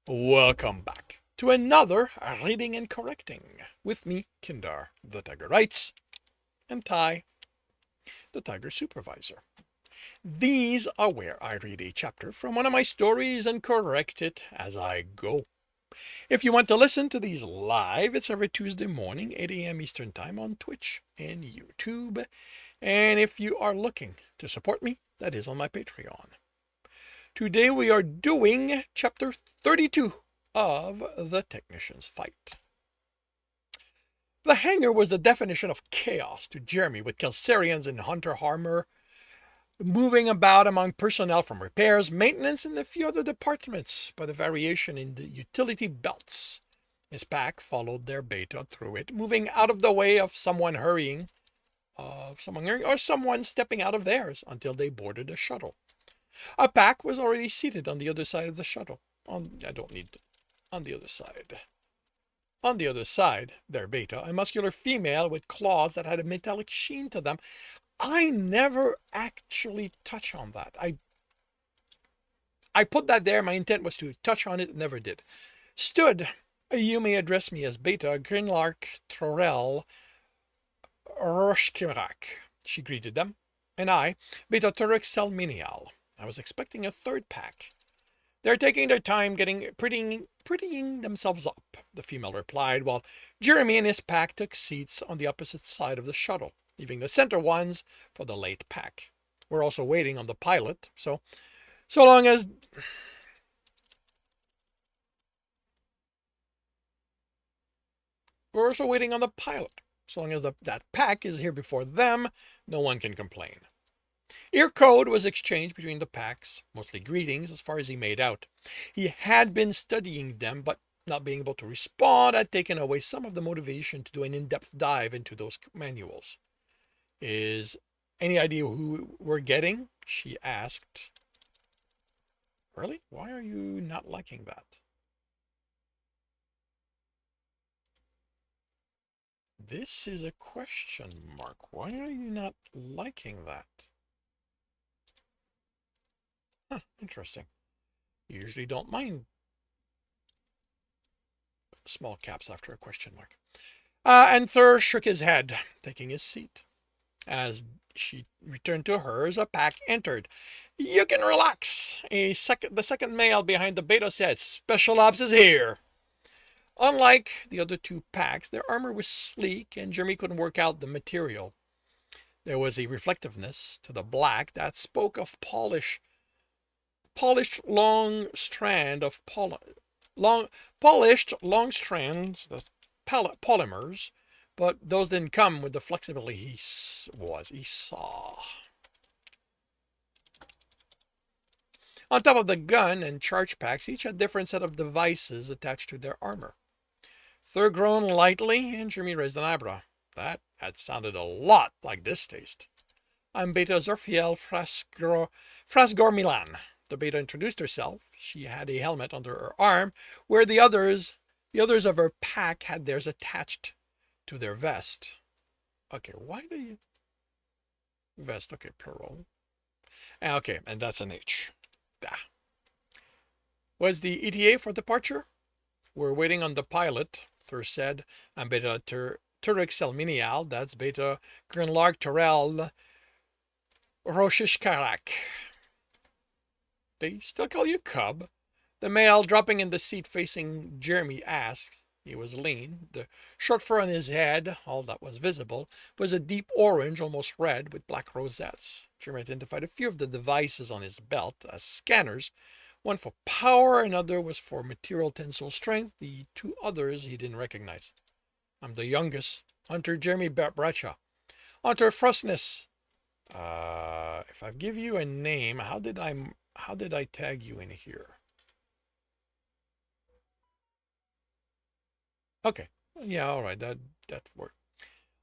Welcome back to another Reading and Correcting with me, Kindar, the Tiger Writes, and Ty, the Tiger Supervisor. These are where I read a chapter from one of my stories and correct it as I go. If you want to listen to these live, it's every Tuesday morning, 8 a.m. Eastern Time on Twitch and YouTube. And if you are looking to support me, that is on my Patreon. Today we are doing chapter 32 of The Technician's Fight. The hangar was the definition of chaos to Jeremy, with Kelsirians in hunter armor moving about among personnel from repairs, maintenance, and a few other departments by the variation in the utility belts. His pack followed their beta through it, moving out of the way of someone hurrying, or someone stepping out of theirs until they boarded a shuttle. A pack was already seated on the other side of the shuttle. On the other side. On the other side, their beta, a muscular female with claws that had a metallic sheen to them. I never actually touch on that. I put that there. My intent was to touch on it, never did. Stood. You may address me as Beta Grinlark Trorel Roshkirak. She greeted them. And I, Beta Turek Selminial. I was expecting a third pack. They're taking their time prettying themselves up, the female replied, while Jeremy and his pack took seats on the opposite side of the shuttle, leaving the center ones for the late pack. We're also waiting on the pilot, so long as we're also waiting on the pilot. So long as that pack is here before them, no one can complain. Ear code was exchanged between the packs, mostly greetings as far as he made out. He had been studying them, but not being able to respond had taken away some of the motivation to do an in-depth dive into those manuals. Is any idea who we're getting? She asked. Really? Why are you not liking that? This is a question mark. Why are you not liking that? Huh, interesting. Usually don't mind small caps after a question mark. And Thur shook his head, taking his seat. As she returned to hers, a pack entered. You can relax. The second male behind the beta said, Special Ops is here. Unlike the other two packs, their armor was sleek, and Jeremy couldn't work out the material. There was a reflectiveness to the black that spoke of polished long strand of polished long strands, the polymers, but those didn't come with the flexibility he saw. On top of the gun and charge packs, each had a different set of devices attached to their armor. Thur groaned lightly, and Jeremy raised an eyebrow. That had sounded a lot like this taste. I'm Beta Zerfiel Frasgor Milan. The Beta introduced herself. She had a helmet under her arm, where the others of her pack had theirs attached to their vest. Okay, why do you... Vest, okay, plural. Okay, and that's an H. Was the ETA for departure? We're waiting on the pilot, Thur said. I'm Beta Turek Selminial. That's Beta Grinlark Terrell Roshishkarak. They still call you Cub? The male, dropping in the seat facing Jeremy, asked. He was lean. The short fur on his head, all that was visible, was a deep orange, almost red, with black rosettes. Jeremy identified a few of the devices on his belt as scanners. One for power, another was for material tensile strength. The two others he didn't recognize. I'm the youngest, Hunter Jeremy Bradshaw. Hunter Frostness. If I give you a name, how did I tag you in here? Okay. Yeah, all right. That worked.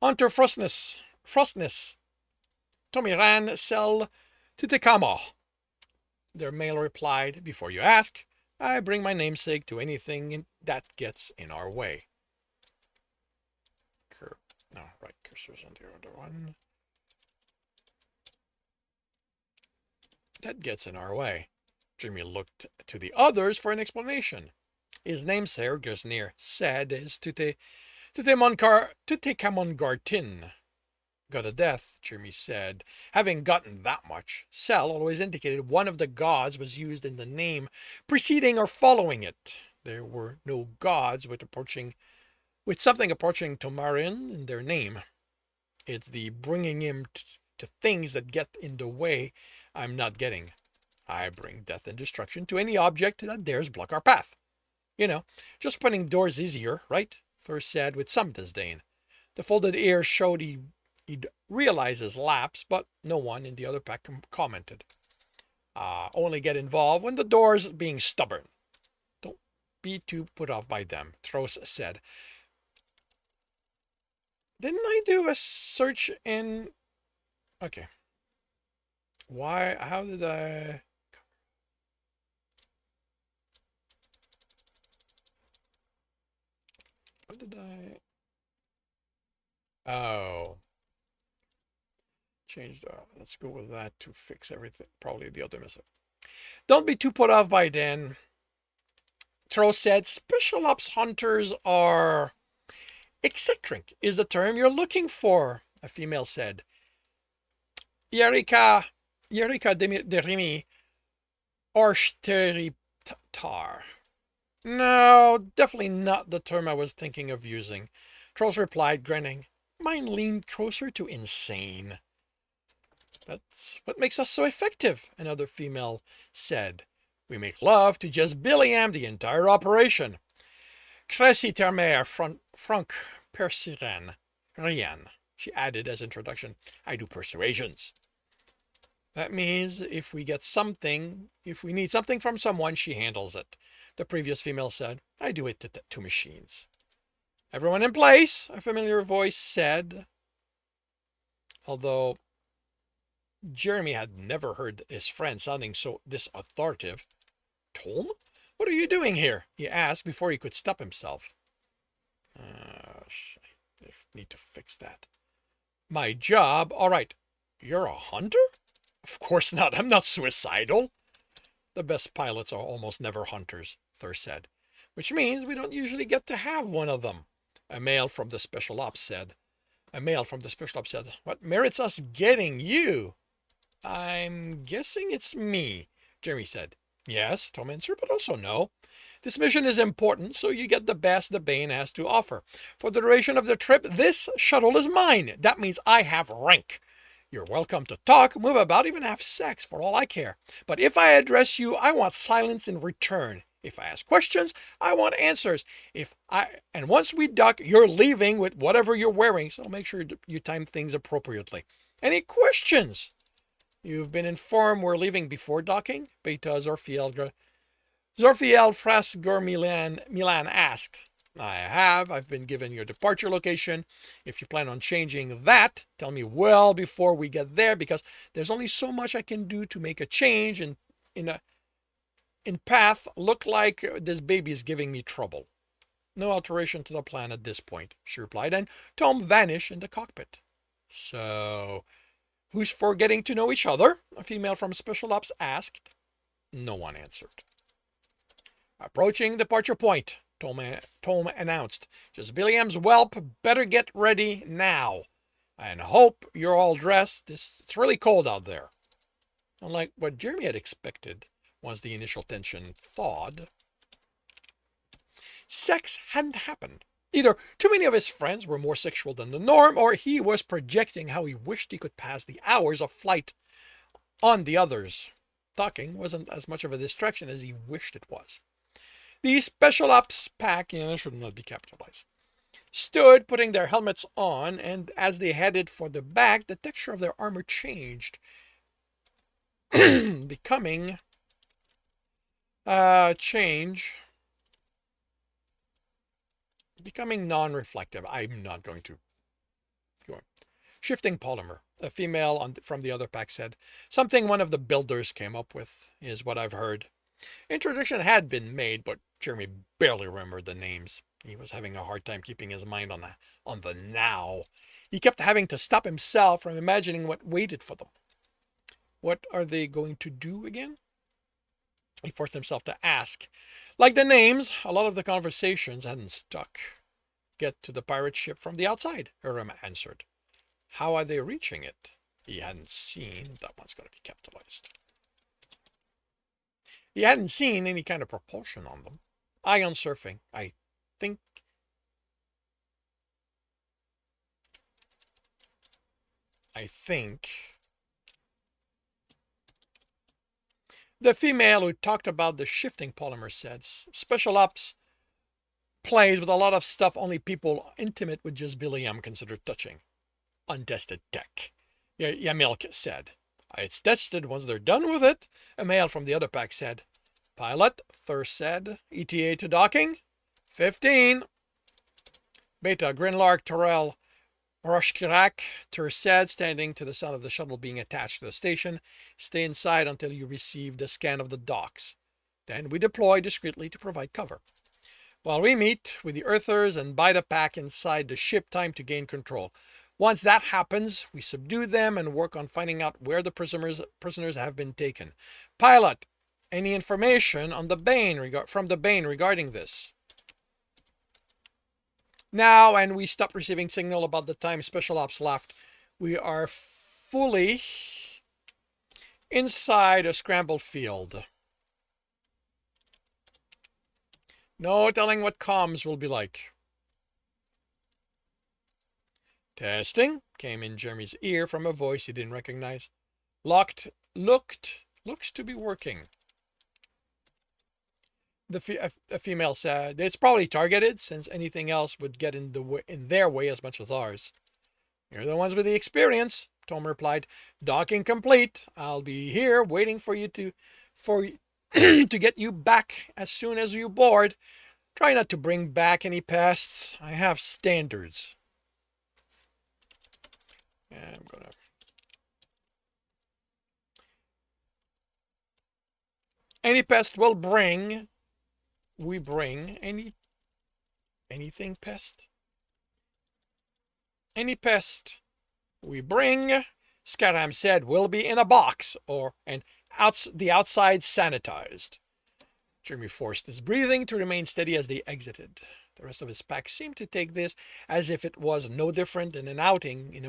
Hunter Frostness. Tomiran Sel Titikamo. Their male replied, Before you ask, I bring my namesake to anything that gets in our way. No, right, cursor's on the other one. That gets in our way. Jimmy looked to the others for an explanation. His namesake, Gesnir, said, is Tutamongartin. Got a death, Jeremy said. Having gotten that much, Sel always indicated one of the gods was used in the name preceding or following it. There were no gods with something approaching Tomarin in their name. It's the bringing him to things that get in the way I'm not getting. I bring death and destruction to any object that dares block our path. You know, just putting doors easier, right? Thor said with some disdain. The folded ears showed he'd realized his lapse, but no one in the other pack commented. Only get involved when the door's being stubborn. Don't be too put off by them, Tros said. Didn't I do a search in... Okay. Why? How did I... What did I... Oh. Changed. Let's go with that to fix everything. Probably the other missile. Don't be too put off by Dan. Tro said, special ops hunters are... Eccentric is the term you're looking for, a female said. Yerika Derimi Orshteritar. No, definitely not the term I was thinking of using. Trolls replied, grinning. Mine leaned closer to insane. That's what makes us so effective, another female said. We make love to just Billiam the entire operation. Cressy termer Frank Persiran. Rian, she added as introduction. I do persuasions. That means if we need something from someone, she handles it. The previous female said, I do it to machines. Everyone in place, a familiar voice said. Although Jeremy had never heard his friend sounding this authoritative. Tom? What are you doing here? He asked before he could stop himself. I need to fix that. My job? All right. You're a hunter? Of course not. I'm not suicidal. The best pilots are almost never hunters, Thur said. Which means we don't usually get to have one of them. A male from the special ops said. What merits us getting you? I'm guessing it's me, Jeremy said. Yes, Tom answered, but also no. This mission is important, so you get the best the Bane has to offer. For the duration of the trip, this shuttle is mine. That means I have rank. You're welcome to talk, move about, even have sex, for all I care. But if I address you, I want silence in return. If I ask questions, I want answers. And once we dock, you're leaving with whatever you're wearing, so make sure you time things appropriately. Any questions? You've been informed we're leaving before docking? Beta Zorfiel Frasgor Milan asked. I have. I've been given your departure location. If you plan on changing that, tell me well before we get there, because there's only so much I can do to make a change in path look like this baby is giving me trouble. No alteration to the plan at this point, she replied, and Tom vanished in the cockpit. So, who's for getting to know each other? A female from Special Ops asked. No one answered. Approaching departure point, Tom announced. Just Billiam's whelp, better get ready now. And hope you're all dressed. It's really cold out there. Unlike what Jeremy had expected, once the initial tension thawed, sex hadn't happened. Either too many of his friends were more sexual than the norm, or he was projecting how he wished he could pass the hours of flight on the others. Talking wasn't as much of a distraction as he wished it was. The Special Ops pack, should not be capitalized, stood putting their helmets on, and as they headed for the back, the texture of their armor changed, becoming non-reflective. I'm not going to go on. Shifting polymer. A female from the other pack said, something one of the builders came up with, is what I've heard. Introduction had been made, but Jeremy barely remembered the names. He was having a hard time keeping his mind on the now. He kept having to stop himself from imagining what waited for them. What are they going to do again? He forced himself to ask. Like the names, a lot of the conversations hadn't stuck. Get to the pirate ship from the outside, Urim answered. How are they reaching it? He hadn't seen. That one's going to be capitalized. He hadn't seen any kind of propulsion on them. Ion surfing. Think. I think. The female who talked about the shifting polymer said, special ops plays with a lot of stuff only people intimate with just Billy M consider touching. Untested tech, Yamil said. It's tested once they're done with it, a male from the other pack said. Pilot, Thurs said. ETA to docking? 15. Beta, Grinlark, Terrell, Roshkirak, Thurs said, standing to the sound of the shuttle being attached to the station. Stay inside until you receive the scan of the docks. Then we deploy discreetly to provide cover. While we meet with the Earthers and buy the pack inside the ship, time to gain control. Once that happens, we subdue them and work on finding out where the prisoners have been taken. Pilot, any information on from the Bane regarding this? Now, and we stop receiving signal about the time Special Ops left. We are fully inside a scrambled field. No telling what comms will be like. Testing came in Jeremy's ear from a voice he didn't recognize. Looks to be working. A female said, it's probably targeted since anything else would get in their way as much as ours. You're the ones with the experience, Tom replied. Docking complete. I'll be here waiting for you to get you back as soon as you board. Try not to bring back any pests. I have standards. I'm gonna. Any pest will bring. We bring anything pest. Any pest we bring, Scaram said, will be in a box the outside sanitized. Jeremy forced his breathing to remain steady as they exited. The rest of his pack seemed to take this as if it was no different than an outing on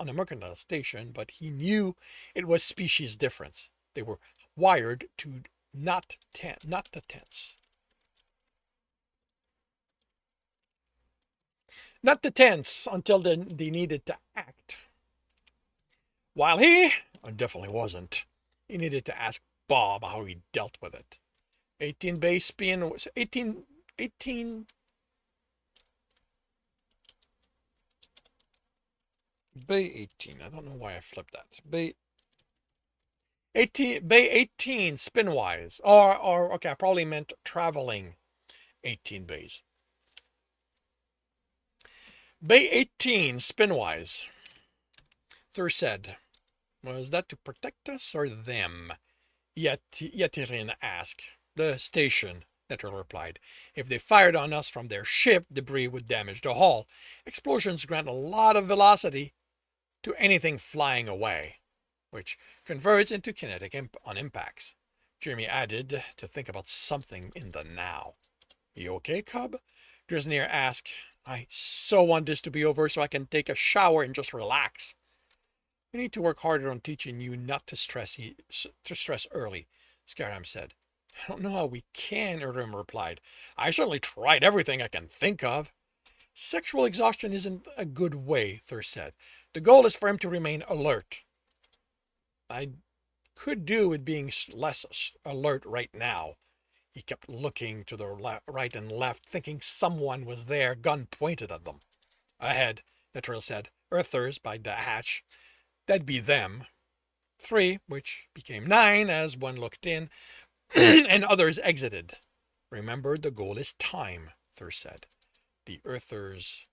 a mercantile station, but he knew it was species difference. They were wired to not to tense. Not to tense until they needed to act. While he definitely wasn't. He needed to ask Bob how he dealt with it. 18 base spin was 18 Bay 18. I don't know why I flipped that. Bay 18 spin-wise. Or okay, I probably meant traveling 18 bays. Bay 18 spin-wise. Thurs said, was that to protect us or them? Yetirin asked. The station, Netral replied. If they fired on us from their ship, debris would damage the hull. Explosions grant a lot of velocity to anything flying away, which converts into kinetic on impacts. Jeremy added to think about something in the now. You okay, Cub? Drisnir asked. I so want this to be over so I can take a shower and just relax. We need to work harder on teaching you not to stress early, Scaram said. I don't know how we can, Urim replied. I certainly tried everything I can think of. Sexual exhaustion isn't a good way, Thurs said. The goal is for him to remain alert. I could do with being less alert right now. He kept looking to the right and left, thinking someone was there, gun pointed at them. Ahead, Netral said. Earthers by the hatch. That'd be them. 3, which became 9 as one looked in, and others exited. Remember, the goal is time, Thurs said. The Earthers'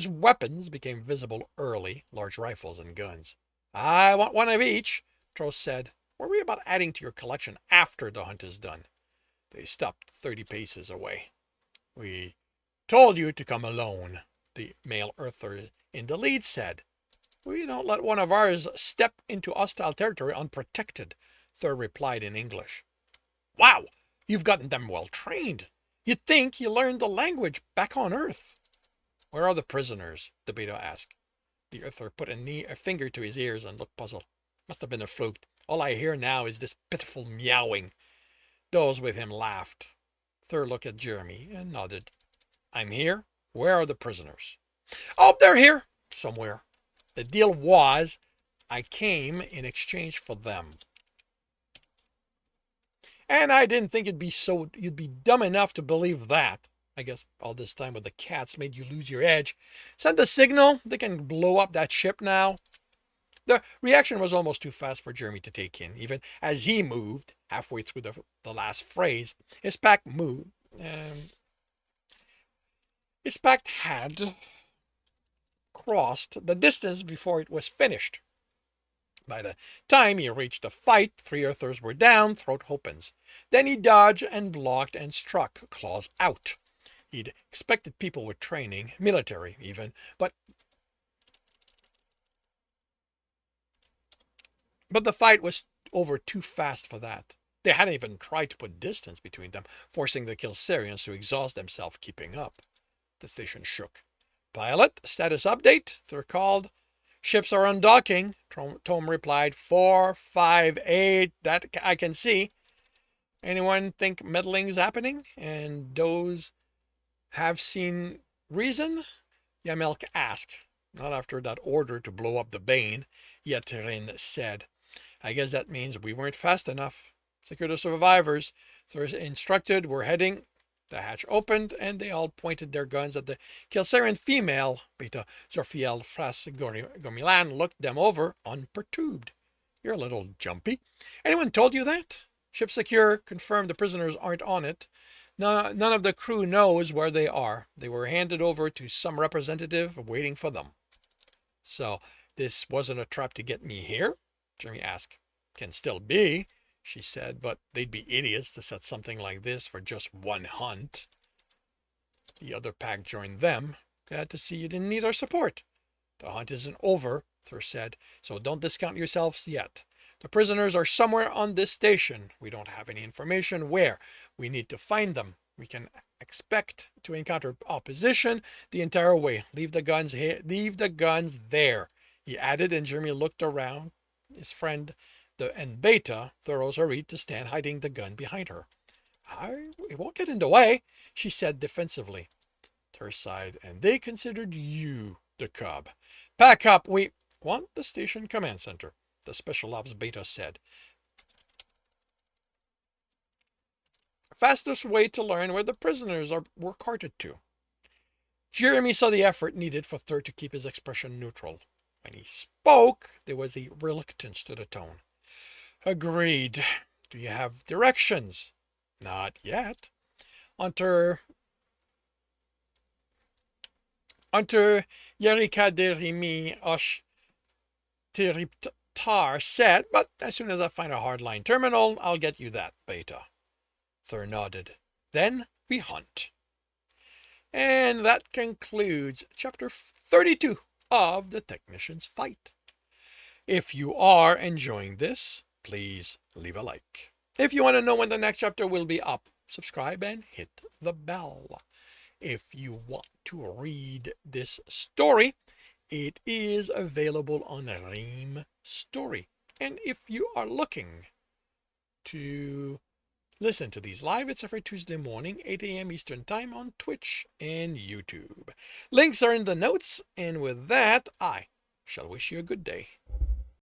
weapons became visible early, large rifles and guns. I want one of each, Tros said. Worry about adding to your collection after the hunt is done. They stopped 30 paces away. We told you to come alone, the male Earther in the lead said. We don't let one of ours step into hostile territory unprotected, Thur replied in English. Wow, you've gotten them well trained. You'd think you learned the language back on Earth. Where are the prisoners? the Beta asked. The Earther put a finger to his ears and looked puzzled. Must have been a fluke. All I hear now is this pitiful meowing. Those with him laughed. Thur looked at Jeremy and nodded. I'm here. Where are the prisoners? Oh, they're here. Somewhere. The deal was, I came in exchange for them. And I didn't think you'd be dumb enough to believe that. I guess all this time with the cats made you lose your edge. Send the signal. They can blow up that ship now. The reaction was almost too fast for Jeremy to take in. Even as he moved, halfway through the last phrase, his pack moved. His pack had crossed the distance before it was finished. By the time he reached the fight, 3 Earthers were down, throat opens. Then he dodged and blocked and struck, claws out. He'd expected people with training, military even, but the fight was over too fast for that. They hadn't even tried to put distance between them, forcing the Kelsirians to exhaust themselves keeping up. The station shook. Pilot, status update, Thur called. Ships are undocking, Tom replied. 4, 5, 8, that I can see. Anyone think meddling's happening? And those have seen reason? Yamelk asked. Not after that order to blow up the Bane, Yatirin said. I guess that means we weren't fast enough. Secure the survivors. Thur instructed, we're heading. The hatch opened, and they all pointed their guns at the Kelsirian female. Beta Zorfiel Fras Gomilan looked them over, unperturbed. You're a little jumpy. Anyone told you that? Ship secure. Confirmed the prisoners aren't on it. None of the crew knows where they are. They were handed over to some representative waiting for them. So, this wasn't a trap to get me here? Jeremy asked. Can still be, she said, but they'd be idiots to set something like this for just one hunt. The other pack joined them. Glad to see you didn't need our support. The hunt isn't over, Thur said, so don't discount yourselves yet. The prisoners are somewhere on this station. We don't have any information where. We need to find them. We can expect to encounter opposition the entire way. Leave the guns here. Leave the guns there, he added, and Jeremy looked around. His friend and Beta, Thur's hurried to stand hiding the gun behind her. It won't get in the way, she said defensively. Thur sighed, and they considered you the cub. Pack up, we want the station command center, the special ops Beta said. Fastest way to learn where the prisoners were carted to. Jeremy saw the effort needed for Thur to keep his expression neutral. When he spoke, there was a reluctance to the tone. Agreed. Do you have directions? Not yet. Unter Yerikaderimi Osh Tiriptar said, but as soon as I find a hardline terminal, I'll get you that, Beta. Thur nodded. Then we hunt. And that concludes chapter 32 of The Technician's Fight. If you are enjoying this, please leave a like. If you want to know when the next chapter will be up, subscribe and hit the bell. If you want to read this story, it is available on Ream Story. And if you are looking to listen to these live, it's every Tuesday morning, 8 a.m. Eastern Time on Twitch and YouTube. Links are in the notes, and with that, I shall wish you a good day.